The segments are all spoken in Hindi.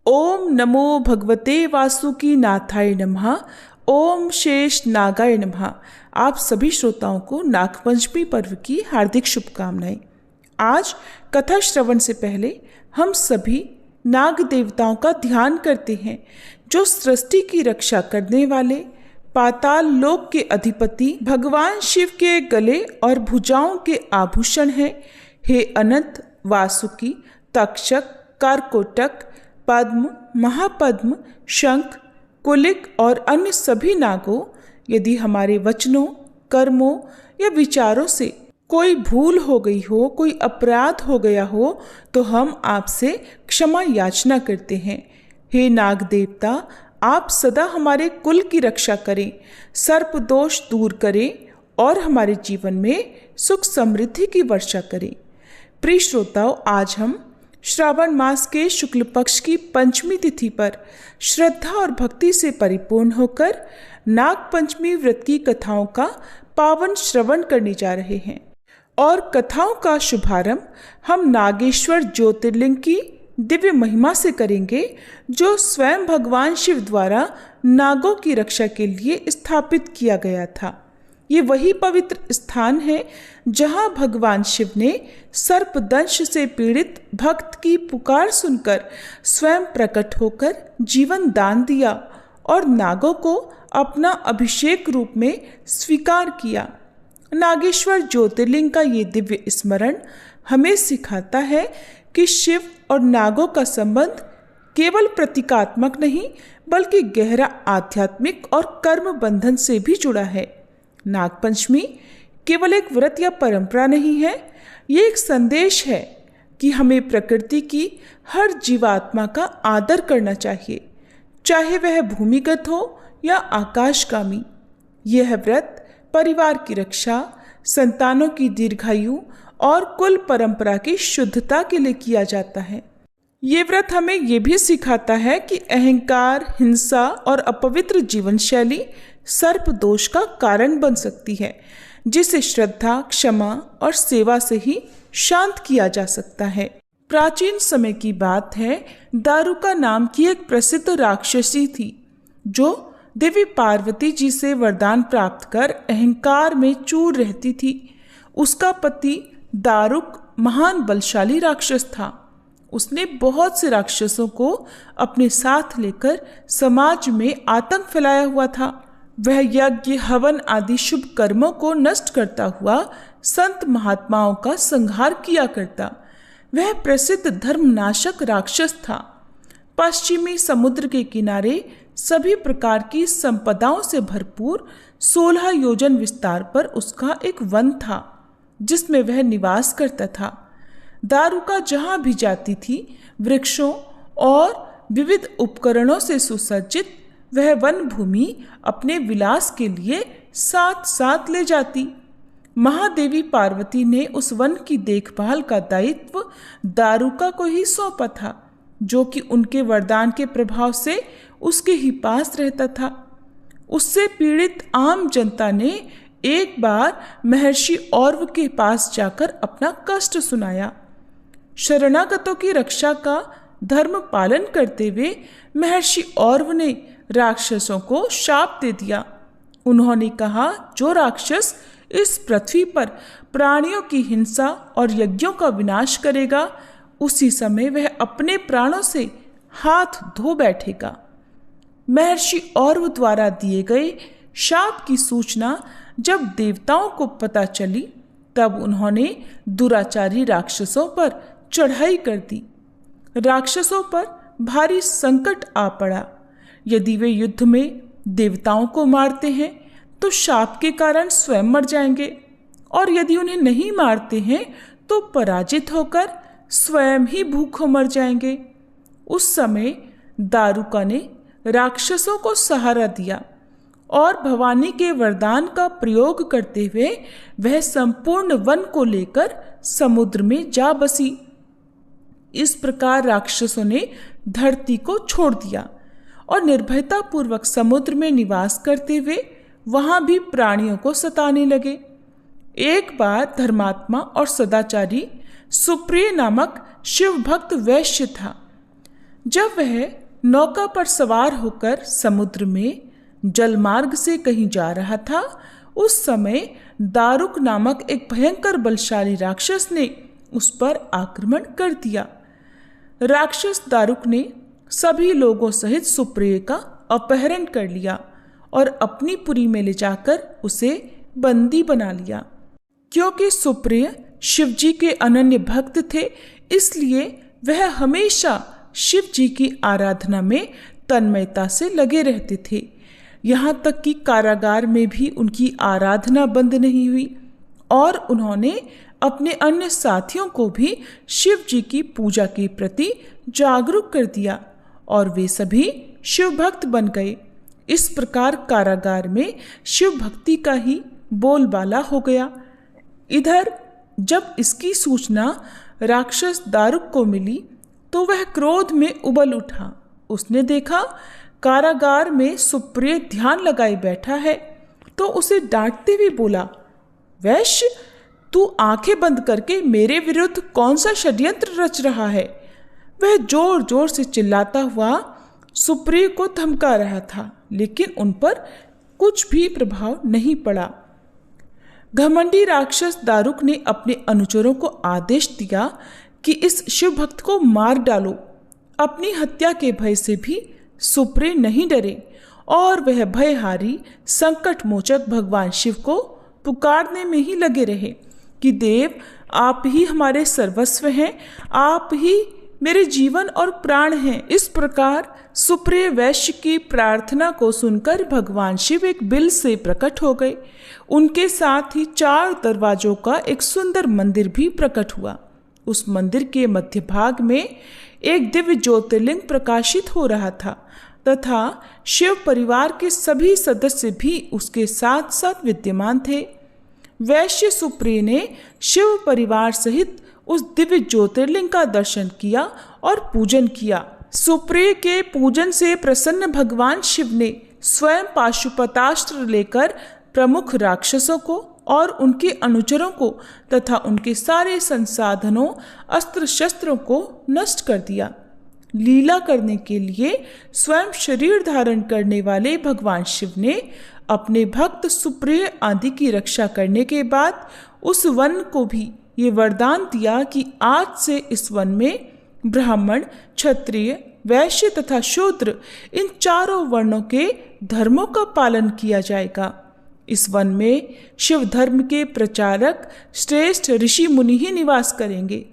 ओम नमो भगवते वासुकी नाथाय नमः। ओम शेष नागाय नमः। आप सभी श्रोताओं को नागपंचमी पर्व की हार्दिक शुभकामनाएं। आज कथा श्रवण से पहले हम सभी नाग देवताओं का ध्यान करते हैं, जो सृष्टि की रक्षा करने वाले पाताल लोक के अधिपति भगवान शिव के गले और भुजाओं के आभूषण हैं। हे अनंत, वासुकी, तक्षक, कारकोटक, पद्म, महापद्म, शंख, कुलिक और अन्य सभी नागों, यदि हमारे वचनों, कर्मों या विचारों से कोई भूल हो गई हो, कोई अपराध हो गया हो, तो हम आपसे क्षमा याचना करते हैं। हे नाग देवता, आप सदा हमारे कुल की रक्षा करें, सर्प दोष दूर करें और हमारे जीवन में सुख समृद्धि की वर्षा करें। प्रिय श्रोताओं, आज हम श्रावण मास के शुक्ल पक्ष की पंचमी तिथि पर श्रद्धा और भक्ति से परिपूर्ण होकर नाग पंचमी व्रत की कथाओं का पावन श्रवण करने जा रहे हैं। और कथाओं का शुभारंभ हम नागेश्वर ज्योतिर्लिंग की दिव्य महिमा से करेंगे, जो स्वयं भगवान शिव द्वारा नागों की रक्षा के लिए स्थापित किया गया था। ये वही पवित्र स्थान है जहां भगवान शिव ने सर्पदंश से पीड़ित भक्त की पुकार सुनकर स्वयं प्रकट होकर जीवन दान दिया और नागों को अपना अभिषेक रूप में स्वीकार किया। नागेश्वर ज्योतिर्लिंग का ये दिव्य स्मरण हमें सिखाता है कि शिव और नागों का संबंध केवल प्रतीकात्मक नहीं, बल्कि गहरा आध्यात्मिक और कर्म बंधन से भी जुड़ा है। नागपंचमी केवल एक व्रत या परंपरा नहीं है, ये एक संदेश है कि हमें प्रकृति की हर जीवात्मा का आदर करना चाहिए, चाहे वह भूमिगत हो या आकाशगामी। यह व्रत परिवार की रक्षा, संतानों की दीर्घायु और कुल परंपरा की शुद्धता के लिए किया जाता है। ये व्रत हमें ये भी सिखाता है कि अहंकार, हिंसा और अपवित्र जीवन शैली सर्प दोष का कारण बन सकती है, जिसे श्रद्धा, क्षमा और सेवा से ही शांत किया जा सकता है। प्राचीन समय की बात है, दारुका नाम की एक प्रसिद्ध राक्षसी थी, जो देवी पार्वती जी से वरदान प्राप्त कर अहंकार में चूर रहती थी। उसका पति दारुक महान बलशाली राक्षस था। उसने बहुत से राक्षसों को अपने साथ लेकर समाज में आतंक फैलाया हुआ था। वह यज्ञ, हवन आदि शुभ कर्मों को नष्ट करता हुआ संत महात्माओं का संहार किया करता। वह प्रसिद्ध धर्मनाशक राक्षस था। पश्चिमी समुद्र के किनारे सभी प्रकार की संपदाओं से भरपूर 16 योजन विस्तार पर उसका एक वन था, जिसमें वह निवास करता था। दारुका जहाँ भी जाती थी, वृक्षों और विविध उपकरणों से सुसज्जित वह वन भूमि अपने विलास के लिए साथ साथ ले जाती। महादेवी पार्वती ने उस वन की देखभाल का दायित्व दारुका को ही सौंपा था, जो कि उनके वरदान के प्रभाव से उसके ही पास रहता था। उससे पीड़ित आम जनता ने एक बार महर्षि और्व के पास जाकर अपना कष्ट सुनाया। शरणागतों की रक्षा का धर्म पालन करते हुए महर्षि और्व ने राक्षसों को शाप दे दिया। उन्होंने कहा, जो राक्षस इस पृथ्वी पर प्राणियों की हिंसा और यज्ञों का विनाश करेगा, उसी समय वह अपने प्राणों से हाथ धो बैठेगा। महर्षि और्व द्वारा दिए गए शाप की सूचना जब देवताओं को पता चली, तब उन्होंने दुराचारी राक्षसों पर चढ़ाई कर दी। राक्षसों पर भारी संकट आ पड़ा। यदि वे युद्ध में देवताओं को मारते हैं तो शाप के कारण स्वयं मर जाएंगे, और यदि उन्हें नहीं मारते हैं तो पराजित होकर स्वयं ही भूखों मर जाएंगे। उस समय दारुका ने राक्षसों को सहारा दिया और भवानी के वरदान का प्रयोग करते हुए वह संपूर्ण वन को लेकर समुद्र में जा बसी। इस प्रकार राक्षसों ने धरती को छोड़ दिया और निर्भयता पूर्वक समुद्र में निवास करते हुए वहां भी प्राणियों को सताने लगे। एक बार धर्मात्मा और सदाचारी सुप्रिय नामक शिव भक्त वैश्य था। जब वह नौका पर सवार होकर समुद्र में जलमार्ग से कहीं जा रहा था, उस समय दारुक नामक एक भयंकर बलशाली राक्षस ने उस पर आक्रमण कर दिया। राक्षस दारुक ने सभी लोगों सहित सुप्रिय का अपहरण कर लिया और अपनी पुरी में ले जाकर उसे बंदी बना लिया। क्योंकि सुप्रिय शिवजी के अनन्य भक्त थे, इसलिए वह हमेशा शिवजी की आराधना में तन्मयता से लगे रहते थे। यहाँ तक कि कारागार में भी उनकी आराधना बंद नहीं हुई और उन्होंने अपने अन्य साथियों को भी शिव जी की पूजा के प्रति जागरूक कर दिया और वे सभी शिव भक्त बन गए। इस प्रकार कारागार में शिव भक्ति का ही बोलबाला हो गया। इधर जब इसकी सूचना राक्षस दारुक को मिली तो वह क्रोध में उबल उठा। उसने देखा कारागार में सुप्रिय ध्यान लगाए बैठा है तो उसे डांटते हुए बोला, वैश्य, तू आंखें बंद करके मेरे विरुद्ध कौन सा षड्यंत्र रच रहा है। वह जोर जोर से चिल्लाता हुआ सुप्रिय को धमका रहा था, लेकिन उन पर कुछ भी प्रभाव नहीं पड़ा। घमंडी राक्षस दारुक ने अपने अनुचरों को आदेश दिया कि इस शिव भक्त को मार डालो। अपनी हत्या के भय से भी सुप्रिय नहीं डरे और वह भयहारी संकट मोचक भगवान शिव को पुकारने में ही लगे रहे कि देव, आप ही हमारे सर्वस्व हैं, आप ही मेरे जीवन और प्राण हैं। इस प्रकार सुप्रिय वैश्य की प्रार्थना को सुनकर भगवान शिव एक बिल से प्रकट हो गए। उनके साथ ही 4 दरवाजों का एक सुंदर मंदिर भी प्रकट हुआ। उस मंदिर के मध्य भाग में एक दिव्य ज्योतिर्लिंग प्रकाशित हो रहा था तथा शिव परिवार के सभी सदस्य भी उसके साथ साथ विद्यमान थे। वैश्य सुप्रिय ने शिव परिवार सहित उस दिव्य ज्योतिर्लिंग का दर्शन किया और पूजन किया। सुप्रिय के पूजन से प्रसन्न भगवान शिव ने स्वयं पाशुपतास्त्र लेकर प्रमुख राक्षसों को और उनके अनुचरों को तथा उनके सारे संसाधनों अस्त्र शस्त्रों को नष्ट कर दिया। लीला करने के लिए स्वयं शरीर धारण करने वाले भगवान शिव ने अपने भक्त सुप्रिय आदि की रक्षा करने के बाद उस वन को भी ये वरदान दिया कि आज से इस वन में ब्राह्मण, क्षत्रिय, वैश्य तथा शूद्र इन 4 वर्णों के धर्मों का पालन किया जाएगा। इस वन में शिव धर्म के प्रचारक श्रेष्ठ ऋषि मुनि ही निवास करेंगे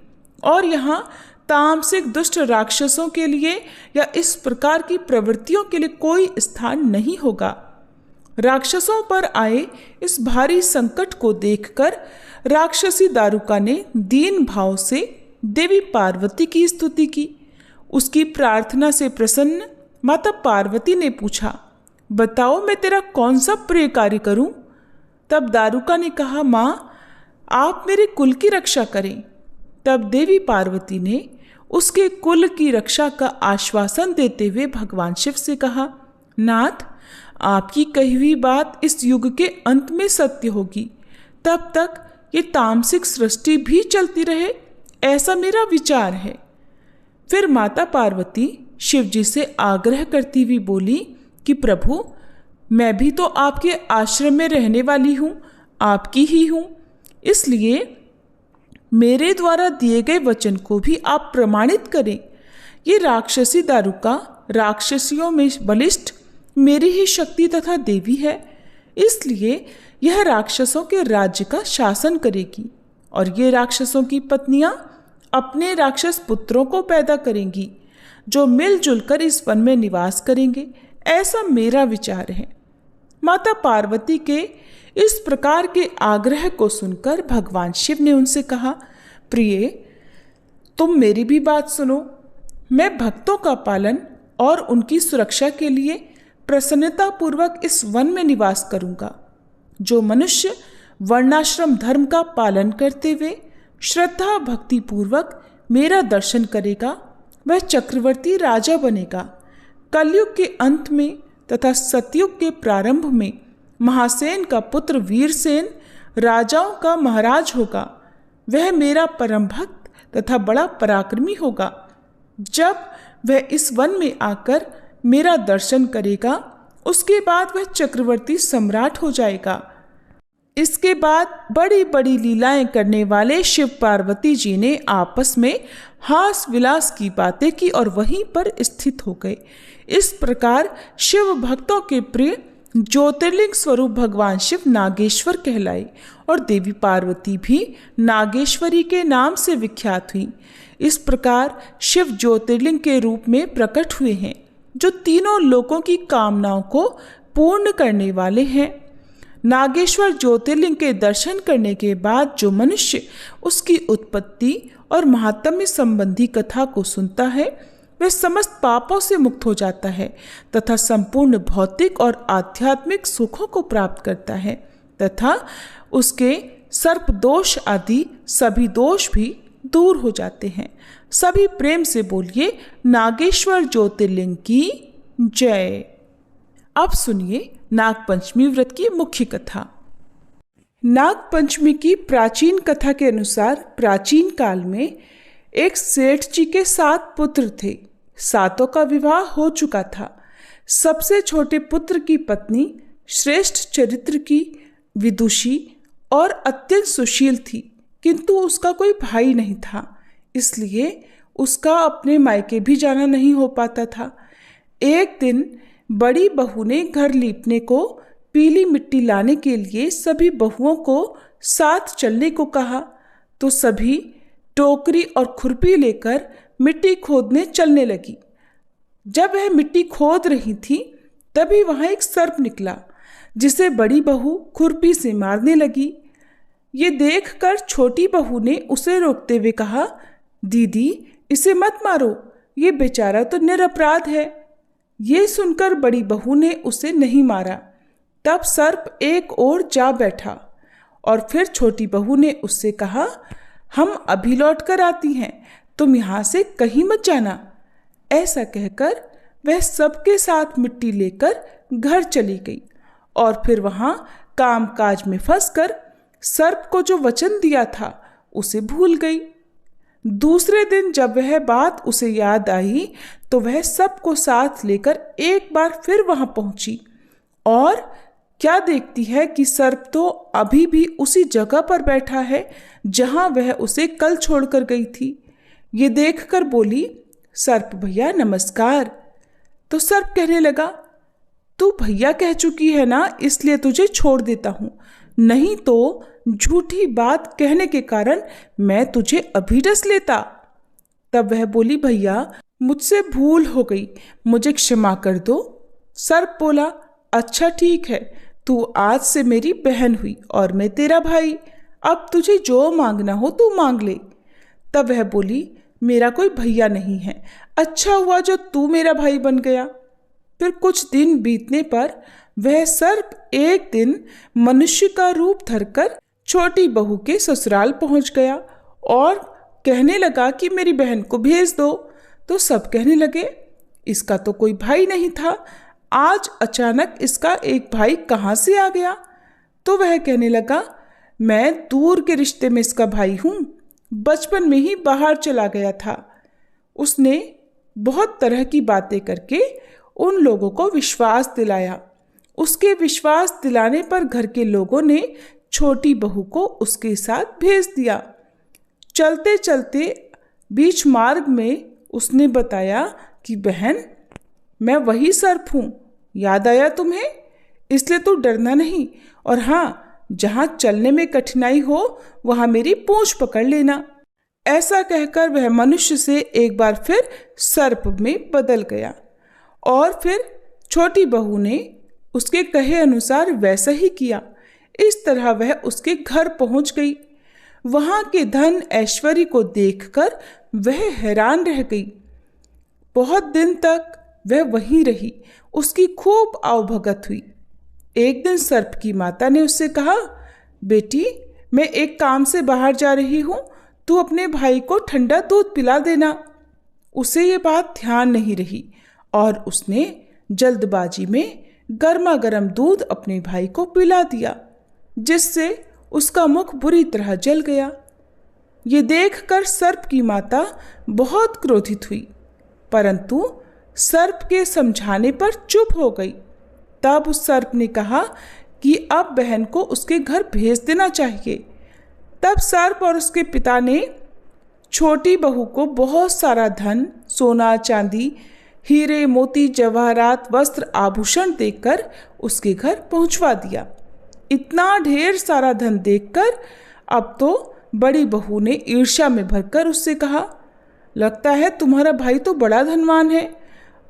और यहाँ तामसिक दुष्ट राक्षसों के लिए या इस प्रकार की प्रवृत्तियों के लिए कोई स्थान नहीं होगा। राक्षसों पर आए इस भारी संकट को देखकर राक्षसी दारुका ने दीन भाव से देवी पार्वती की स्तुति की। उसकी प्रार्थना से प्रसन्न माता पार्वती ने पूछा, बताओ मैं तेरा कौन सा प्रिय कार्य करूं? तब दारुका ने कहा, माँ, आप मेरे कुल की रक्षा करें। तब देवी पार्वती ने उसके कुल की रक्षा का आश्वासन देते हुए भगवान शिव से कहा, नाथ, आपकी कही हुई बात इस युग के अंत में सत्य होगी। तब तक ये तामसिक सृष्टि भी चलती रहे, ऐसा मेरा विचार है। फिर माता पार्वती शिव जी से आग्रह करती हुई बोली कि प्रभु, मैं भी तो आपके आश्रम में रहने वाली हूँ, आपकी ही हूँ, इसलिए मेरे द्वारा दिए गए वचन को भी आप प्रमाणित करें। ये राक्षसी दारुका राक्षसियों में बलिष्ठ मेरी ही शक्ति तथा देवी है, इसलिए यह राक्षसों के राज्य का शासन करेगी और ये राक्षसों की पत्नियां अपने राक्षस पुत्रों को पैदा करेंगी जो मिलजुल कर इस वन में निवास करेंगे, ऐसा मेरा विचार है। माता पार्वती के इस प्रकार के आग्रह को सुनकर भगवान शिव ने उनसे कहा, प्रिय, तुम मेरी भी बात सुनो। मैं भक्तों का पालन और उनकी सुरक्षा के लिए प्रसन्नतापूर्वक इस वन में निवास करूंगा। जो मनुष्य वर्णाश्रम धर्म का पालन करते हुए श्रद्धा भक्ति पूर्वक मेरा दर्शन करेगा, वह चक्रवर्ती राजा बनेगा। कलयुग के अंत में तथा सतयुग के प्रारंभ में महासेन का पुत्र वीरसेन राजाओं का महाराज होगा। वह मेरा परम भक्त तथा बड़ा पराक्रमी होगा। जब वह इस वन में आकर मेरा दर्शन करेगा, उसके बाद वह चक्रवर्ती सम्राट हो जाएगा। इसके बाद बड़ी बड़ी लीलाएं करने वाले शिव पार्वती जी ने आपस में हास विलास की बातें की और वहीं पर स्थित हो गए। इस प्रकार शिव भक्तों के प्रिय ज्योतिर्लिंग स्वरूप भगवान शिव नागेश्वर कहलाए और देवी पार्वती भी नागेश्वरी के नाम से विख्यात हुई। इस प्रकार शिव ज्योतिर्लिंग के रूप में प्रकट हुए हैं, जो तीनों लोकों की कामनाओं को पूर्ण करने वाले हैं। नागेश्वर ज्योतिर्लिंग के दर्शन करने के बाद जो मनुष्य उसकी उत्पत्ति और महात्म्य संबंधी कथा को सुनता है, वह समस्त पापों से मुक्त हो जाता है तथा संपूर्ण भौतिक और आध्यात्मिक सुखों को प्राप्त करता है तथा उसके सर्प दोष आदि सभी दोष भी दूर हो जाते हैं। सभी प्रेम से बोलिए नागेश्वर ज्योतिर्लिंग की जय। अब सुनिए नागपंचमी व्रत की मुख्य कथा। नागपंचमी की प्राचीन कथा के अनुसार प्राचीन काल में एक सेठ जी के 7 पुत्र थे। 7 का विवाह हो चुका था। सबसे छोटे पुत्र की पत्नी श्रेष्ठ चरित्र की, विदुषी और अत्यंत सुशील थी, किंतु उसका कोई भाई नहीं था, इसलिए उसका अपने मायके भी जाना नहीं हो पाता था। एक दिन बड़ी बहू ने घर लीपने को पीली मिट्टी लाने के लिए सभी बहुओं को साथ चलने को कहा, तो सभी टोकरी और खुरपी लेकर मिट्टी खोदने चलने लगी। जब वह मिट्टी खोद रही थी तभी वहां एक सर्प निकला, जिसे बड़ी बहू खुरपी से मारने लगी। ये देखकर छोटी बहू ने उसे रोकते हुए कहा, दीदी इसे मत मारो, ये बेचारा तो निरपराध है। ये सुनकर बड़ी बहू ने उसे नहीं मारा। तब सर्प एक ओर जा बैठा और फिर छोटी बहू ने उससे कहा, हम अभी लौट कर आती हैं, तुम यहाँ से कहीं मत जाना। ऐसा कहकर वह सबके साथ मिट्टी लेकर घर चली गई और फिर वहाँ काम काज में फंसकर सर्प को जो वचन दिया था उसे भूल गई। दूसरे दिन जब वह बात उसे याद आई तो वह सबको साथ लेकर एक बार फिर वहां पहुंची और क्या देखती है कि सर्प तो अभी भी उसी जगह पर बैठा है जहां वह उसे कल छोड़कर गई थी। ये देखकर बोली, सर्प भैया नमस्कार। तो सर्प कहने लगा, तू भैया कह चुकी है ना, इसलिए तुझे छोड़ देता हूं, नहीं तो झूठी बात कहने के कारण मैं तुझे अभी डस लेता। तब वह बोली, भैया मुझसे भूल हो गई, मुझे क्षमा कर दो। सर्प बोला, अच्छा ठीक है, तू आज से मेरी बहन हुई और मैं तेरा भाई, अब तुझे जो मांगना हो तू मांग ले। तब वह बोली, मेरा कोई भैया नहीं है, अच्छा हुआ जो तू मेरा भाई बन गया। फिर कुछ दिन बीतने पर वह सर्प एक दिन मनुष्य का रूप धरकर छोटी बहू के ससुराल पहुंच गया और कहने लगा कि मेरी बहन को भेज दो। तो सब कहने लगे, इसका तो कोई भाई नहीं था, आज अचानक इसका एक भाई कहाँ से आ गया। तो वह कहने लगा, मैं दूर के रिश्ते में इसका भाई हूँ, बचपन में ही बाहर चला गया था। उसने बहुत तरह की बातें करके उन लोगों को विश्वास दिलाया। उसके विश्वास दिलाने पर घर के लोगों ने छोटी बहू को उसके साथ भेज दिया। चलते चलते बीच मार्ग में उसने बताया कि बहन मैं वही सर्प हूँ, याद आया तुम्हें, इसलिए तू डरना नहीं, और हाँ जहाँ चलने में कठिनाई हो वहाँ मेरी पूंछ पकड़ लेना। ऐसा कहकर वह मनुष्य से एक बार फिर सर्प में बदल गया और फिर छोटी बहू ने उसके कहे अनुसार वैसा ही किया। इस तरह वह उसके घर पहुंच गई। वहां के धन ऐश्वर्य को देखकर वह हैरान रह गई। बहुत दिन तक वह वहीं रही, उसकी खूब आवभगत हुई। एक दिन सर्प की माता ने उससे कहा, बेटी मैं एक काम से बाहर जा रही हूँ, तू अपने भाई को ठंडा दूध पिला देना। उसे ये बात ध्यान नहीं रही और उसने जल्दबाजी में गर्मा गर्म दूध अपने भाई को पिला दिया, जिससे उसका मुख बुरी तरह जल गया। ये देखकर सर्प की माता बहुत क्रोधित हुई। परंतु सर्प के समझाने पर चुप हो गई। तब उस सर्प ने कहा कि अब बहन को उसके घर भेज देना चाहिए। तब सर्प और उसके पिता ने छोटी बहू को बहुत सारा धन, सोना चांदी, हीरे मोती जवाहरात, वस्त्र आभूषण देकर उसके घर पहुंचवा दिया। इतना ढेर सारा धन देखकर अब तो बड़ी बहू ने ईर्ष्या में भरकर उससे कहा, लगता है तुम्हारा भाई तो बड़ा धनवान है।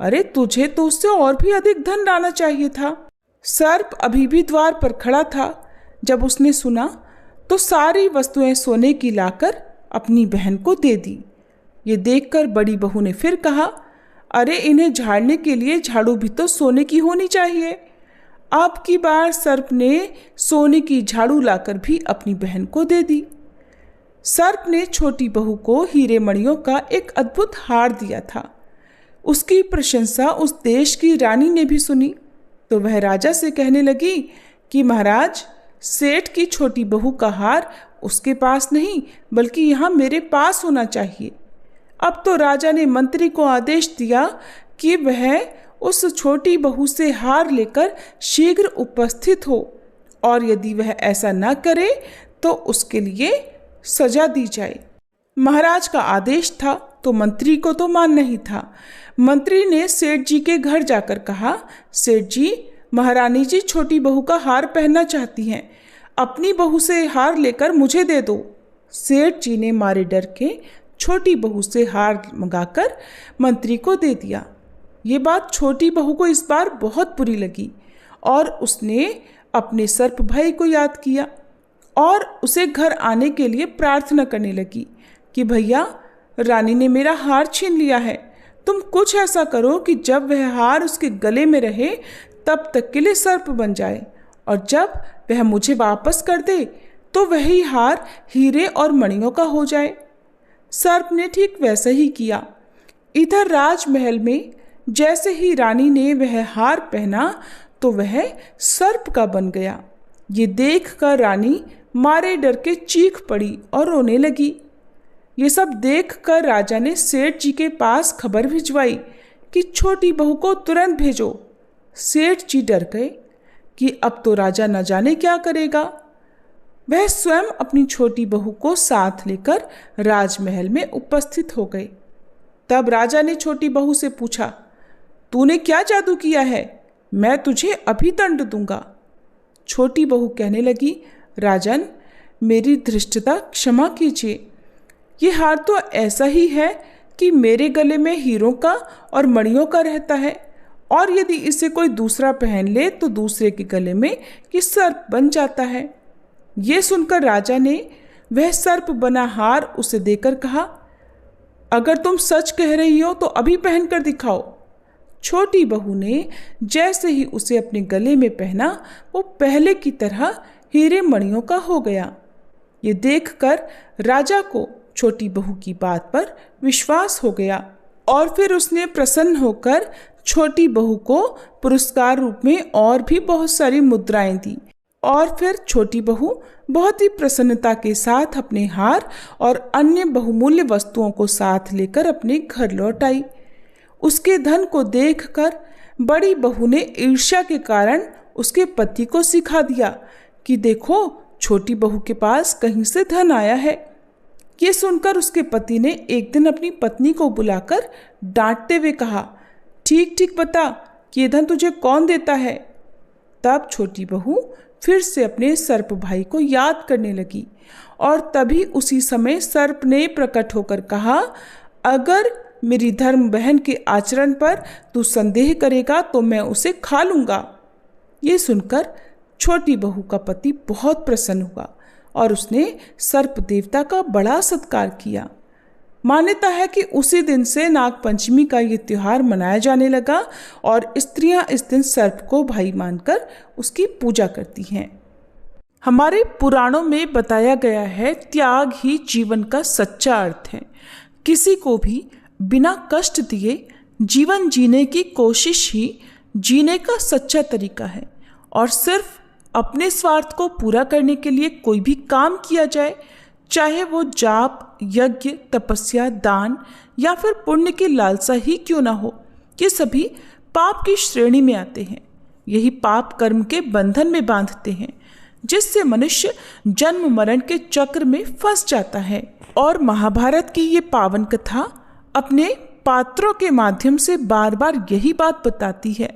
अरे तुझे तो उससे और भी अधिक धन लाना चाहिए था। सर्प अभी भी द्वार पर खड़ा था। जब उसने सुना तो सारी वस्तुएं सोने की लाकर अपनी बहन को दे दी। ये देखकर बड़ी बहू ने फिर कहा, अरे इन्हें झाड़ने के लिए झाड़ू भी तो सोने की होनी चाहिए। अब की बार सर्प ने सोने की झाड़ू लाकर भी अपनी बहन को दे दी। सर्प ने छोटी बहू को हीरे मणियों का एक अद्भुत हार दिया था। उसकी प्रशंसा उस देश की रानी ने भी सुनी तो वह राजा से कहने लगी कि महाराज, सेठ की छोटी बहू का हार उसके पास नहीं बल्कि यहाँ मेरे पास होना चाहिए। अब तो राजा ने मंत्री को आदेश दिया कि वह उस छोटी बहू से हार लेकर शीघ्र उपस्थित हो और यदि वह ऐसा न करे तो उसके लिए सजा दी जाए। महाराज का आदेश था तो मंत्री को तो मानना ही था। मंत्री ने सेठ जी के घर जाकर कहा, सेठ जी, महारानी जी छोटी बहू का हार पहनना चाहती हैं, अपनी बहू से हार लेकर मुझे दे दो। सेठ जी ने मारे डर के छोटी बहू से हार मंगाकर मंत्री को दे दिया। ये बात छोटी बहू को इस बार बहुत बुरी लगी और उसने अपने सर्प भाई को याद किया और उसे घर आने के लिए प्रार्थना करने लगी कि भैया, रानी ने मेरा हार छीन लिया है, तुम कुछ ऐसा करो कि जब वह हार उसके गले में रहे तब तक के लिए सर्प बन जाए और जब वह मुझे वापस कर दे तो वही हार हीरे और मणियों का हो जाए। सर्प ने ठीक वैसा ही किया। इधर राजमहल में जैसे ही रानी ने वह हार पहना तो वह सर्प का बन गया। ये देखकर रानी मारे डर के चीख पड़ी और रोने लगी। ये सब देखकर राजा ने सेठ जी के पास खबर भिजवाई कि छोटी बहू को तुरंत भेजो। सेठ जी डर गए कि अब तो राजा न जाने क्या करेगा। वह स्वयं अपनी छोटी बहू को साथ लेकर राजमहल में उपस्थित हो गए। तब राजा ने छोटी बहू से पूछा, तूने क्या जादू किया है? मैं तुझे अभी दंड दूंगा। छोटी बहू कहने लगी, राजन, मेरी धृष्टता क्षमा कीजिए। ये हार तो ऐसा ही है कि मेरे गले में हीरों का और मणियों का रहता है और यदि इसे कोई दूसरा पहन ले तो दूसरे के गले में ये सर्प बन जाता है। ये सुनकर राजा ने वह सर्प बना हार उसे देकर कहा, अगर तुम सच कह रही हो तो अभी पहन कर दिखाओ। छोटी बहू ने जैसे ही उसे अपने गले में पहना वो पहले की तरह हीरे मणियों का हो गया। ये देखकर राजा को छोटी बहू की बात पर विश्वास हो गया और फिर उसने प्रसन्न होकर छोटी बहू को पुरस्कार रूप में और भी बहुत सारी मुद्राएं दी और फिर छोटी बहू बहुत ही प्रसन्नता के साथ अपने हार और अन्य बहुमूल्य वस्तुओं को साथ लेकर अपने घर लौट आई। उसके धन को देखकर बड़ी बहू ने ईर्ष्या के कारण उसके पति को सिखा दिया कि देखो, छोटी बहू के पास कहीं से धन आया है। ये सुनकर उसके पति ने एक दिन अपनी पत्नी को बुलाकर डांटते हुए कहा, ठीक ठीक बता कि ये धन तुझे कौन देता है। तब छोटी बहू फिर से अपने सर्प भाई को याद करने लगी और तभी उसी समय सर्प ने प्रकट होकर कहा, अगर मेरी धर्म बहन के आचरण पर तू संदेह करेगा तो मैं उसे खा लूँगा। ये सुनकर छोटी बहू का पति बहुत प्रसन्न हुआ और उसने सर्प देवता का बड़ा सत्कार किया। मान्यता है कि उसी दिन से नागपंचमी का ये त्योहार मनाया जाने लगा और स्त्रियां इस दिन सर्प को भाई मानकर उसकी पूजा करती हैं। हमारे पुराणों में बताया गया है, त्याग ही जीवन का सच्चा अर्थ है। किसी को भी बिना कष्ट दिए जीवन जीने की कोशिश ही जीने का सच्चा तरीका है और सिर्फ अपने स्वार्थ को पूरा करने के लिए कोई भी काम किया जाए, चाहे वो जाप, यज्ञ, तपस्या, दान या फिर पुण्य की लालसा ही क्यों ना हो, ये सभी पाप की श्रेणी में आते हैं। यही पाप कर्म के बंधन में बांधते हैं, जिससे मनुष्य जन्म मरण के चक्र में फंस जाता है। और महाभारत की ये पावन कथा अपने पात्रों के माध्यम से बार बार यही बात बताती है।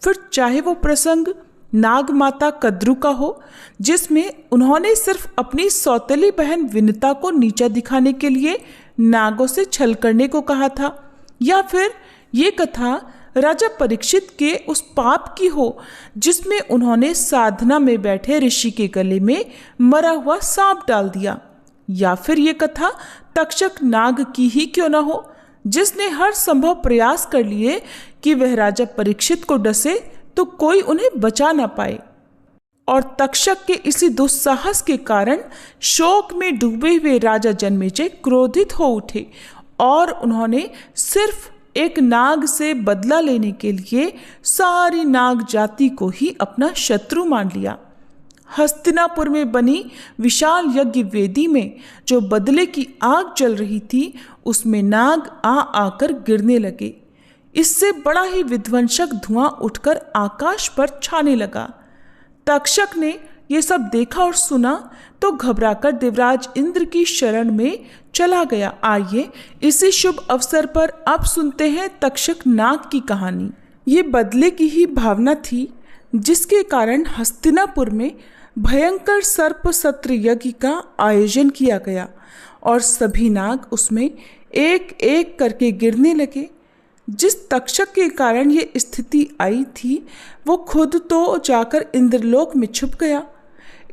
फिर चाहे वो प्रसंग नाग माता कद्रू का हो, जिसमें उन्होंने सिर्फ अपनी सौतेली बहन विनिता को नीचा दिखाने के लिए नागों से छल करने को कहा था, या फिर ये कथा राजा परीक्षित के उस पाप की हो जिसमें उन्होंने साधना में बैठे ऋषि के गले में मरा हुआ सांप डाल दिया, या फिर ये कथा तक्षक नाग की ही क्यों ना हो, जिसने हर संभव प्रयास कर लिए कि वह राजा परीक्षित को डसे तो कोई उन्हें बचा ना पाए। और तक्षक के इसी दुस्साहस के कारण शोक में डूबे हुए राजा जन्मेजय क्रोधित हो उठे और उन्होंने सिर्फ एक नाग से बदला लेने के लिए सारी नाग जाति को ही अपना शत्रु मान लिया। हस्तिनापुर में बनी विशाल यज्ञ वेदी में जो बदले की आग जल रही थी, उसमें नाग आकर गिरने लगे। इससे बड़ा ही विध्वंसक धुआं उठकर आकाश पर छाने लगा। तक्षक ने ये सब देखा और सुना तो घबराकर देवराज इंद्र की शरण में चला गया। आइए इसी शुभ अवसर पर अब सुनते हैं तक्षक नाग की कहानी। ये बदले की ही भावना थी जिसके कारण हस्तिनापुर में भयंकर सर्प सत्र यज्ञ का आयोजन किया गया और सभी नाग उसमें एक एक करके गिरने लगे। जिस तक्षक के कारण ये स्थिति आई थी वो खुद तो जाकर इंद्रलोक में छुप गया।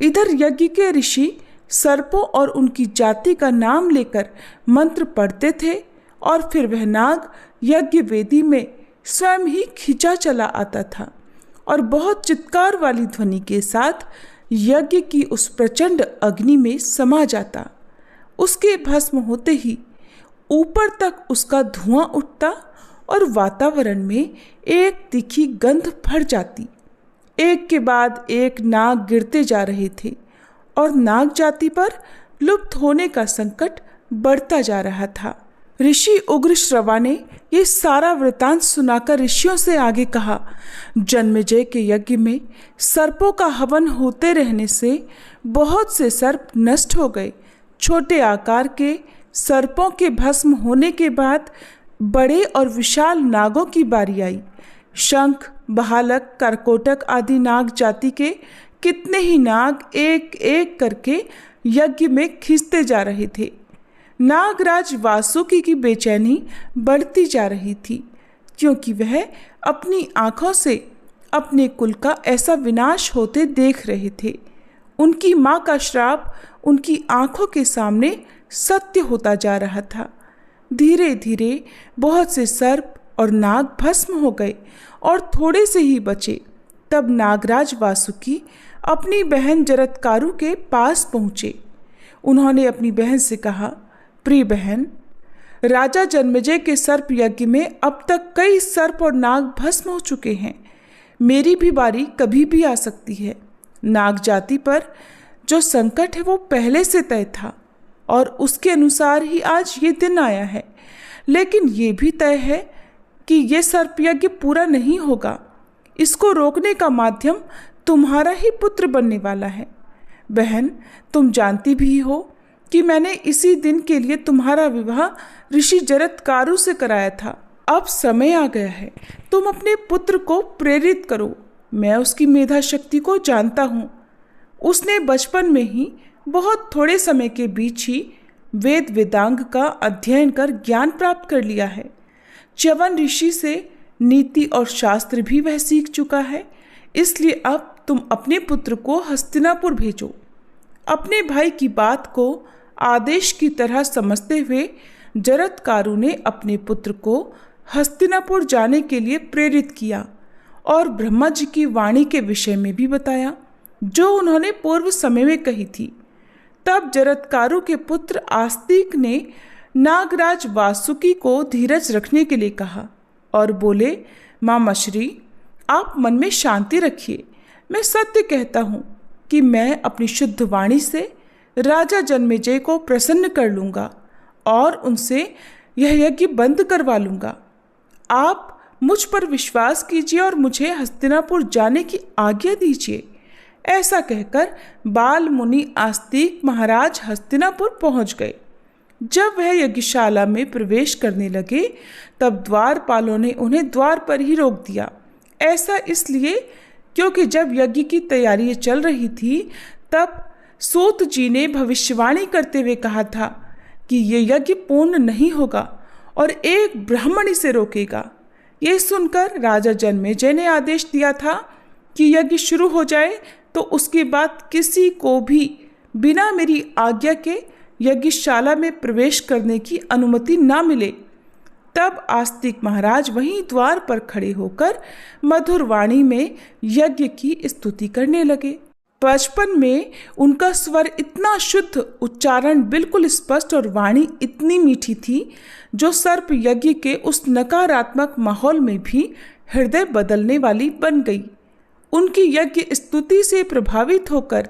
इधर यज्ञ के ऋषि सर्पों और उनकी जाति का नाम लेकर मंत्र पढ़ते थे और फिर वह नाग यज्ञ वेदी में स्वयं ही खिंचा चला आता था और बहुत चित्कार वाली ध्वनि के साथ यज्ञ की उस प्रचंड अग्नि में समा जाता। उसके भस्म होते ही ऊपर तक उसका धुआं उठता और वातावरण में एक तीखी गंध भर जाती। एक के बाद एक नाग गिरते जा रहे थे और नाग जाति पर लुप्त होने का संकट बढ़ता जा रहा था। ऋषि उग्र श्रवा ने ये सारा वृतांत सुनाकर ऋषियों से आगे कहा, जन्मेजय के यज्ञ में सर्पों का हवन होते रहने से बहुत से सर्प नष्ट हो गए। छोटे आकार के सर्पों के भस्म होने के बाद बड़े और विशाल नागों की बारी आई। शंख, बहालक, करकोटक आदि नाग जाति के कितने ही नाग एक एक करके यज्ञ में खिंचते जा रहे थे। नागराज वासुकी की बेचैनी बढ़ती जा रही थी, क्योंकि वह अपनी आंखों से अपने कुल का ऐसा विनाश होते देख रहे थे। उनकी माँ का श्राप उनकी आंखों के सामने सत्य होता जा रहा था। धीरे धीरे बहुत से सर्प और नाग भस्म हो गए और थोड़े से ही बचे। तब नागराज वासुकी अपनी बहन जरत्कारु के पास पहुँचे। उन्होंने अपनी बहन से कहा, प्रिय बहन, राजा जन्मेजय के सर्प यज्ञ में अब तक कई सर्प और नाग भस्म हो चुके हैं। मेरी भी बारी कभी भी आ सकती है। नाग जाति पर जो संकट है वो पहले से तय था और उसके अनुसार ही आज ये दिन आया है। लेकिन ये भी तय है कि ये सर्प यज्ञ पूरा नहीं होगा। इसको रोकने का माध्यम तुम्हारा ही पुत्र बनने वाला है। बहन, तुम जानती भी हो कि मैंने इसी दिन के लिए तुम्हारा विवाह ऋषि जरत्कारु से कराया था। अब समय आ गया है, तुम अपने पुत्र को प्रेरित करो। मैं उसकी मेधा शक्ति को जानता हूँ। उसने बचपन में ही बहुत थोड़े समय के बीच ही वेद वेदांग का अध्ययन कर ज्ञान प्राप्त कर लिया है। च्यवन ऋषि से नीति और शास्त्र भी वह सीख चुका है। इसलिए अब तुम अपने पुत्र को हस्तिनापुर भेजो। अपने भाई की बात को आदेश की तरह समझते हुए जरत्कारु ने अपने पुत्र को हस्तिनापुर जाने के लिए प्रेरित किया और ब्रह्मा जी की वाणी के विषय में भी बताया जो उन्होंने पूर्व समय में कही थी। तब जरत्कारु के पुत्र आस्तिक ने नागराज वासुकी को धीरज रखने के लिए कहा और बोले, माँ मशरी, आप मन में शांति रखिए। मैं सत्य कहता हूँ कि मैं अपनी शुद्ध वाणी से राजा जन्मेजय को प्रसन्न कर लूँगा और उनसे यह यज्ञ बंद करवा लूंगा। आप मुझ पर विश्वास कीजिए और मुझे हस्तिनापुर जाने की आज्ञा दीजिए। ऐसा कहकर बाल मुनि आस्तिक महाराज हस्तिनापुर पहुंच गए। जब वह यज्ञशाला में प्रवेश करने लगे तब द्वारपालों ने उन्हें द्वार पर ही रोक दिया। ऐसा इसलिए क्योंकि जब यज्ञ की तैयारी चल रही थी तब सूत जी ने भविष्यवाणी करते हुए कहा था कि ये यज्ञ पूर्ण नहीं होगा और एक ब्राह्मण इसे रोकेगा। ये सुनकर राजा जन्मेजय ने आदेश दिया था कि यज्ञ शुरू हो जाए तो उसके बाद किसी को भी बिना मेरी आज्ञा के यज्ञशाला में प्रवेश करने की अनुमति ना मिले। तब आस्तिक महाराज वहीं द्वार पर खड़े होकर मधुर वाणी में यज्ञ की स्तुति करने लगे। बचपन में उनका स्वर इतना शुद्ध, उच्चारण बिल्कुल स्पष्ट और वाणी इतनी मीठी थी जो सर्प यज्ञ के उस नकारात्मक माहौल में भी हृदय बदलने वाली बन गई। उनकी यज्ञ स्तुति से प्रभावित होकर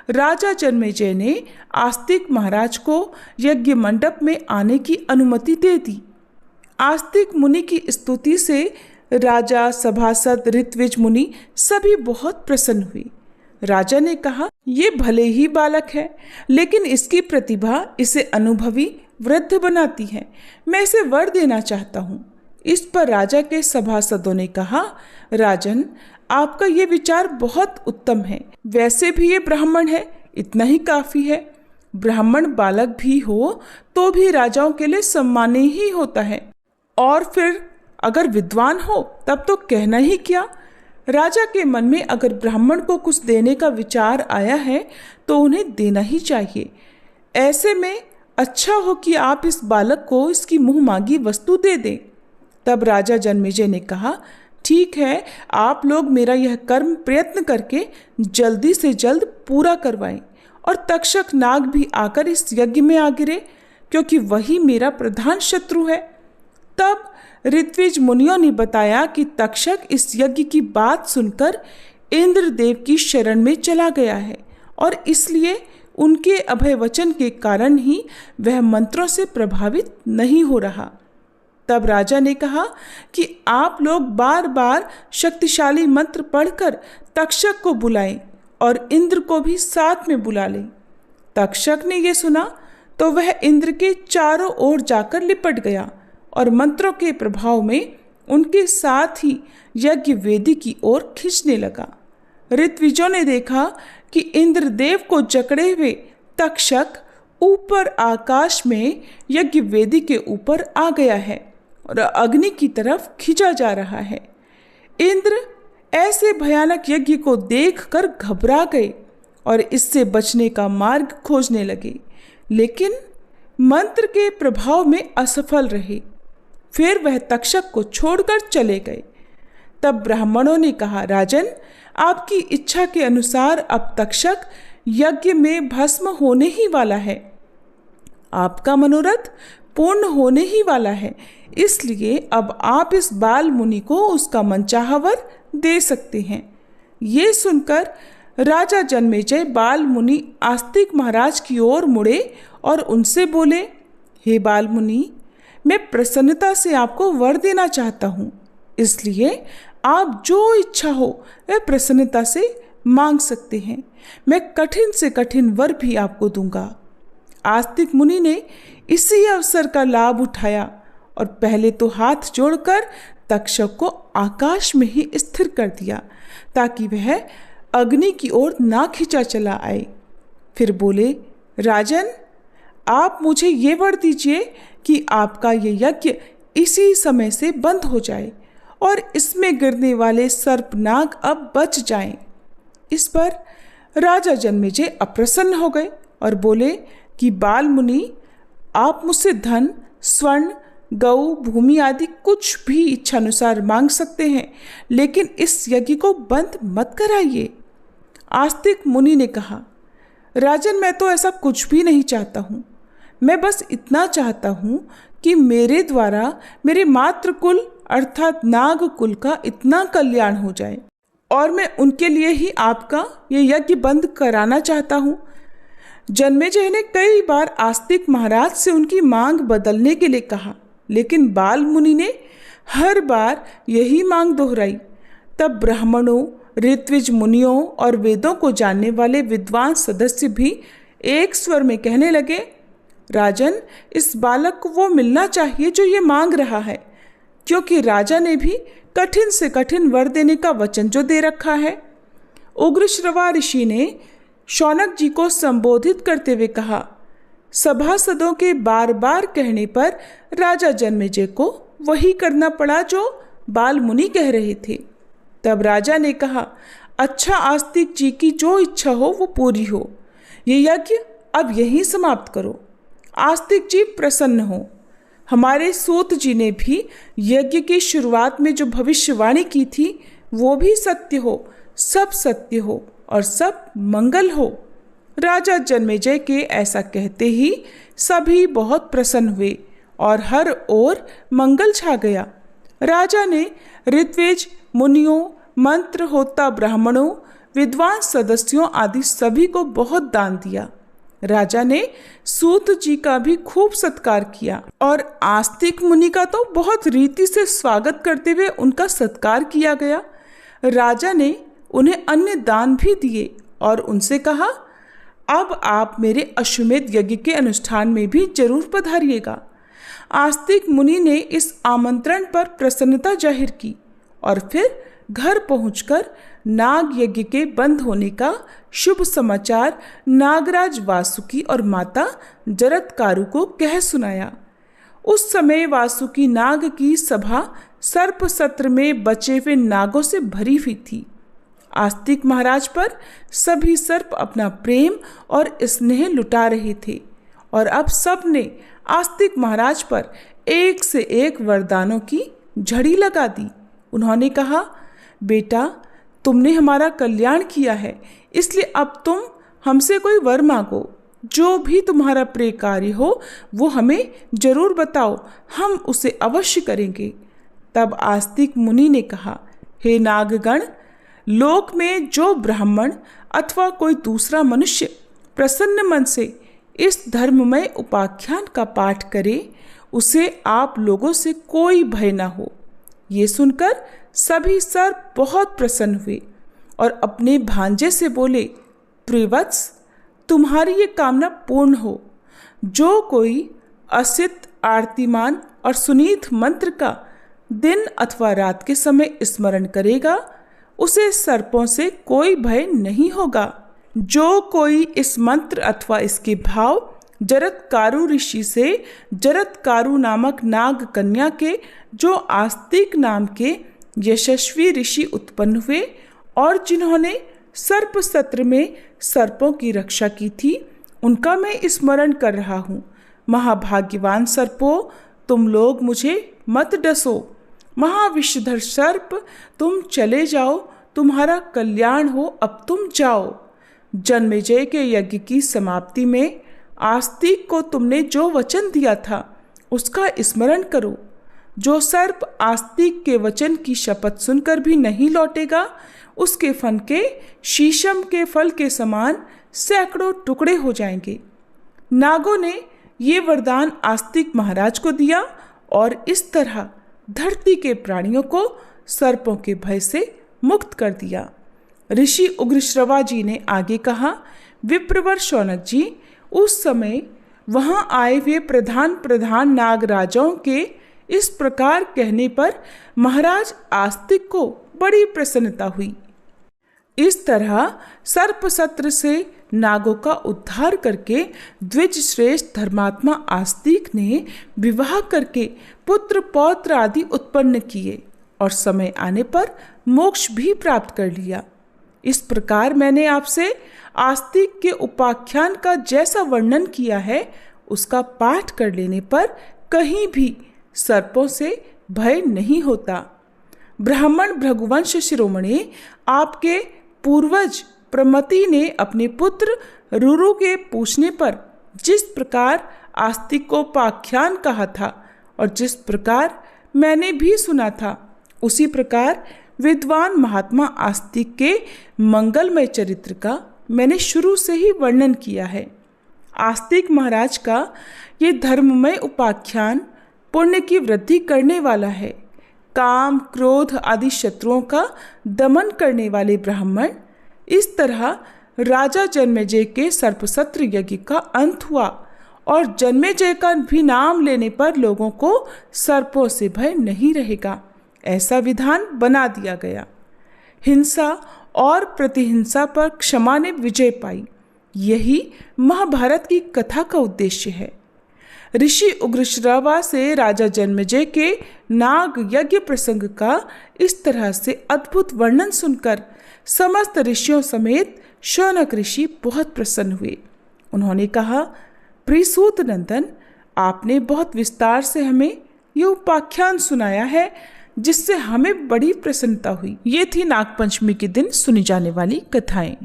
राजा जन्मेजय ने आस्तिक महाराज को यज्ञ मंडप में आने की अनुमति दे दी। आस्तिक मुनि की स्तुति से राजा, सभासद, ऋत्विज मुनि सभी बहुत प्रसन्न हुए। राजा ने कहा, ये भले ही बालक है लेकिन इसकी प्रतिभा इसे अनुभवी वृद्ध बनाती है। मैं इसे वर देना चाहता हूँ। इस पर राजा के सभासदों ने कहा, राजन, आपका ये विचार बहुत उत्तम है। वैसे भी ये ब्राह्मण है, इतना ही काफी है। ब्राह्मण बालक भी हो तो भी राजाओं के लिए सम्मानीय ही होता है, और फिर अगर विद्वान हो तब तो कहना ही क्या। राजा के मन में अगर ब्राह्मण को कुछ देने का विचार आया है तो उन्हें देना ही चाहिए। ऐसे में अच्छा हो कि आप इस बालक को इसकी मुंह मांगी वस्तु दे दें। तब राजा जन्मेजय ने कहा, ठीक है, आप लोग मेरा यह कर्म प्रयत्न करके जल्दी से जल्द पूरा करवाएं और तक्षक नाग भी आकर इस यज्ञ में आ गिरे, क्योंकि वही मेरा प्रधान शत्रु है। तब ऋत्विज मुनियों ने बताया कि तक्षक इस यज्ञ की बात सुनकर इंद्रदेव की शरण में चला गया है और इसलिए उनके अभय वचन के कारण ही वह मंत्रों से प्रभावित नहीं हो रहा। तब राजा ने कहा कि आप लोग बार बार शक्तिशाली मंत्र पढ़कर तक्षक को बुलाएं और इंद्र को भी साथ में बुला लें। तक्षक ने यह सुना तो वह इंद्र के चारों ओर जाकर लिपट गया और मंत्रों के प्रभाव में उनके साथ ही यज्ञ वेदी की ओर खींचने लगा। ऋत्विजों ने देखा कि इंद्रदेव को जकड़े हुए तक्षक ऊपर आकाश में यज्ञ वेदी के ऊपर आ गया है और अग्नि की तरफ खींचा जा रहा है। इंद्र ऐसे भयानक यज्ञ को देखकर घबरा गए और इससे बचने का मार्ग खोजने लगे, लेकिन मंत्र के प्रभाव में असफल रहे। फिर वह तक्षक को छोड़कर चले गए। तब ब्राह्मणों ने कहा, राजन, आपकी इच्छा के अनुसार अब तक्षक यज्ञ में भस्म होने ही वाला है। आपका मनोरथ पूर्ण होने ही वाला है, इसलिए अब आप इस बाल मुनि को उसका मनचाहा वर दे सकते हैं। ये सुनकर राजा जन्मेजय बाल मुनि आस्तिक महाराज की ओर मुड़े और उनसे बोले, हे बाल मुनि, मैं प्रसन्नता से आपको वर देना चाहता हूँ, इसलिए आप जो इच्छा हो वह प्रसन्नता से मांग सकते हैं। मैं कठिन से कठिन वर भी आपको दूंगा। आस्तिक मुनि ने इसी अवसर का लाभ उठाया और पहले तो हाथ जोड़कर तक्षक को आकाश में ही स्थिर कर दिया ताकि वह अग्नि की ओर ना खींचा चला आए। फिर बोले, राजन, आप मुझे ये वर दीजिए कि आपका ये यज्ञ इसी समय से बंद हो जाए और इसमें गिरने वाले सर्पनाग अब बच जाएं। इस पर राजा जन्मेजय अप्रसन्न हो गए और बोले कि बाल मुनि, आप मुझसे धन, स्वर्ण, गौ, भूमि आदि कुछ भी इच्छानुसार मांग सकते हैं, लेकिन इस यज्ञ को बंद मत कराइए। आस्तिक मुनि ने कहा, राजन, मैं तो ऐसा कुछ भी नहीं चाहता हूँ। मैं बस इतना चाहता हूँ कि मेरे द्वारा मेरे मातृकुल अर्थात नाग कुल का इतना कल्याण हो जाए और मैं उनके लिए ही आपका ये यज्ञ बंद कराना चाहता हूँ। जन्मेजय ने कई बार आस्तिक महाराज से उनकी मांग बदलने के लिए कहा, लेकिन बाल मुनि ने हर बार यही मांग दोहराई। तब ब्राह्मणों, ऋत्विज मुनियों और वेदों को जानने वाले विद्वान सदस्य भी एक स्वर में कहने लगे, राजन, इस बालक को वो मिलना चाहिए जो ये मांग रहा है, क्योंकि राजा ने भी कठिन से कठिन वर देने का वचन जो दे रखा है। उग्रश्रवा ऋषि ने शौनक जी को संबोधित करते हुए कहा, सभासदों के बार बार कहने पर राजा जन्मेजय को वही करना पड़ा जो बाल मुनि कह रहे थे। तब राजा ने कहा, अच्छा, आस्तिक जी की जो इच्छा हो वो पूरी हो। ये यज्ञ अब यहीं समाप्त करो। आस्तिक जी प्रसन्न हो। हमारे सूत जी ने भी यज्ञ की शुरुआत में जो भविष्यवाणी की थी वो भी सत्य हो, सब सत्य हो और सब मंगल हो। राजा जन्मेजय के ऐसा कहते ही सभी बहुत प्रसन्न हुए और हर ओर मंगल छा गया। राजा ने ऋत्विज मुनियों, मंत्र होता ब्राह्मणों, विद्वान सदस्यों आदि सभी को बहुत दान दिया। राजा ने सूत जी का भी खूब सत्कार किया और आस्तिक मुनि का तो बहुत रीति से स्वागत करते हुए उनका सत्कार किया गया। राजा ने उन्हें अन्य दान भी दिए और उनसे कहा, अब आप मेरे अश्वमेध यज्ञ के अनुष्ठान में भी जरूर पधारिएगा। आस्तिक मुनि ने इस आमंत्रण पर प्रसन्नता जाहिर की और फिर घर पहुंचकर नाग यज्ञ के बंद होने का शुभ समाचार नागराज वासुकी और माता जरत्कारु को कह सुनाया। उस समय वासुकी नाग की सभा सर्प सत्र में बचे हुए नागों से भरी हुई थी। आस्तिक महाराज पर सभी सर्प अपना प्रेम और स्नेह लुटा रहे थे और अब सब ने आस्तिक महाराज पर एक से एक वरदानों की झड़ी लगा दी। उन्होंने कहा, बेटा, तुमने हमारा कल्याण किया है, इसलिए अब तुम हमसे कोई वर मांगो। जो भी तुम्हारा प्रिय कार्य हो वो हमें जरूर बताओ, हम उसे अवश्य करेंगे। तब आस्तिक मुनि ने कहा, हे नागगण, लोक में जो ब्राह्मण अथवा कोई दूसरा मनुष्य प्रसन्न मन से इस धर्ममय उपाख्यान का पाठ करे, उसे आप लोगों से कोई भय न हो। ये सुनकर सभी सर्प बहुत प्रसन्न हुए और अपने भांजे से बोले, प्रियवत्स, तुम्हारी ये कामना पूर्ण हो। जो कोई असित, आरतीमान और सुनीत मंत्र का दिन अथवा रात के समय स्मरण करेगा, उसे सर्पों से कोई भय नहीं होगा। जो कोई इस मंत्र अथवा इसके भाव जरत्कारु ऋषि से जरत्कारु नामक नाग कन्या के जो आस्तिक नाम के यशस्वी ऋषि उत्पन्न हुए और जिन्होंने सर्प सत्र में सर्पों की रक्षा की थी, उनका मैं स्मरण कर रहा हूँ। महाभाग्यवान सर्पों, तुम लोग मुझे मत डसो। महाविषधर सर्प, तुम चले जाओ, तुम्हारा कल्याण हो, अब तुम जाओ। जन्मेजय के यज्ञ की समाप्ति में आस्तिक को तुमने जो वचन दिया था उसका स्मरण करो। जो सर्प आस्तिक के वचन की शपथ सुनकर भी नहीं लौटेगा, उसके फन के शीशम के फल के समान सैकड़ों टुकड़े हो जाएंगे। नागों ने ये वरदान आस्तिक महाराज को दिया और इस तरह धरती के प्राणियों को सर्पों के भय से मुक्त कर दिया। ऋषि उग्रश्रवा जी ने आगे कहा, विप्रवर शौनक जी, उस समय वहां आए हुए प्रधान नागराजाओं के इस प्रकार कहने पर महाराज आस्तिक को बड़ी प्रसन्नता हुई। इस तरह सर्प सत्र से नागों का उद्धार करके द्विज श्रेष्ठ धर्मात्मा आस्तिक ने विवाह करके पुत्र पौत्र आदि उत्पन्न किए और समय आने पर मोक्ष भी प्राप्त कर लिया। इस प्रकार मैंने आपसे आस्तिक के उपाख्यान का जैसा वर्णन किया है, उसका पाठ कर लेने पर कहीं भी सर्पों से भय नहीं होता। ब्राह्मण भृगुवंश शिरोमणि, आपके पूर्वज प्रमति ने अपने पुत्र रुरु के पूछने पर जिस प्रकार आस्तिक को उपाख्यान कहा था और जिस प्रकार मैंने भी सुना था, उसी प्रकार विद्वान महात्मा आस्तिक के मंगलमय चरित्र का मैंने शुरू से ही वर्णन किया है। आस्तिक महाराज का ये धर्ममय उपाख्यान पुण्य की वृद्धि करने वाला है। काम, क्रोध आदि शत्रुओं का दमन करने वाले ब्राह्मण। इस तरह राजा जन्मेजय के सर्पसत्र यज्ञ का अंत हुआ और जन्मेजय का भी नाम लेने पर लोगों को सर्पों से भय नहीं रहेगा, ऐसा विधान बना दिया गया। हिंसा और प्रतिहिंसा पर क्षमा ने विजय पाई। यही महाभारत की कथा का उद्देश्य है। ऋषि उग्रश्रवा से राजा जन्मेजय के नाग यज्ञ प्रसंग का इस तरह से अद्भुत वर्णन सुनकर समस्त ऋषियों समेत शौनक ऋषि बहुत प्रसन्न हुए। उन्होंने कहा, प्रिय सूत नंदन, आपने बहुत विस्तार से हमें ये उपाख्यान सुनाया है, जिससे हमें बड़ी प्रसन्नता हुई। ये थी नागपंचमी के दिन सुनी जाने वाली कथाएं।